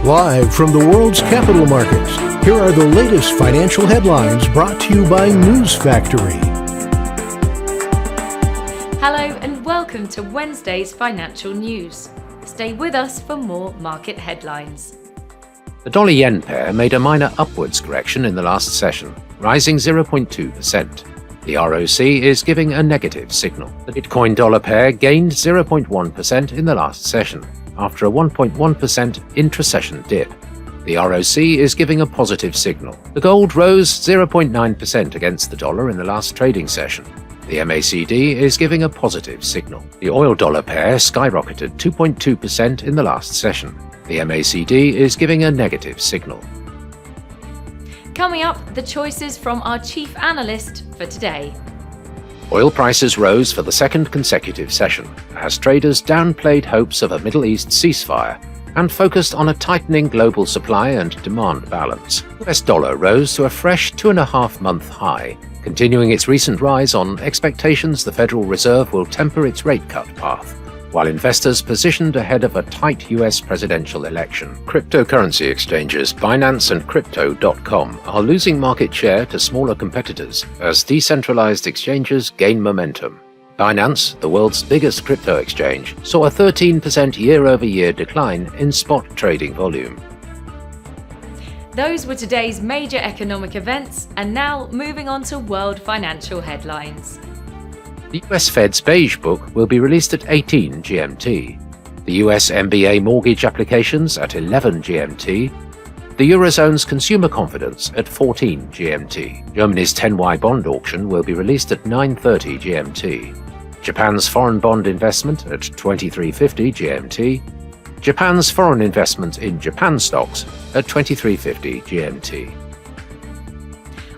Live from the world's capital markets, here are the latest financial headlines brought to you by News Factory. Hello and welcome to Wednesday's financial news. Stay with us for more market headlines. The dollar-yen pair made a minor upwards correction in the last session, rising 0.2%. The ROC is giving a negative signal. The Bitcoin-dollar pair gained 0.1% in the last session, after a 1.1% intra-session dip. The ROC is giving a positive signal. The gold rose 0.9% against the dollar in the last trading session. The MACD is giving a positive signal. The oil-dollar pair skyrocketed 2.2% in the last session. The MACD is giving a negative signal. Coming up, the choices from our chief analyst for today. Oil prices rose for the second consecutive session as traders downplayed hopes of a Middle East ceasefire and focused on a tightening global supply and demand balance. The US dollar rose to a fresh 2.5-month high, continuing its recent rise on expectations the Federal Reserve will temper its rate cut path, while investors positioned ahead of a tight US presidential election. Cryptocurrency exchanges Binance and Crypto.com are losing market share to smaller competitors as decentralized exchanges gain momentum. Binance, the world's biggest crypto exchange, saw a 13% year-over-year decline in spot trading volume. Those were today's major economic events, and now moving on to world financial headlines. The US Fed's Beige Book will be released at 18 GMT. The US MBA mortgage applications at 11 GMT. The Eurozone's consumer confidence at 14 GMT. Germany's 10Y bond auction will be released at 9:30 GMT. Japan's foreign bond investment at 23:50 GMT. Japan's foreign investment in Japan stocks at 23:50 GMT.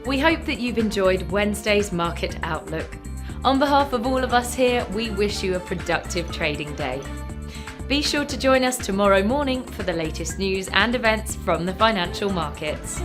We hope that you've enjoyed Wednesday's market outlook. On behalf of all of us here, we wish you a productive trading day. Be sure to join us tomorrow morning for the latest news and events from the financial markets.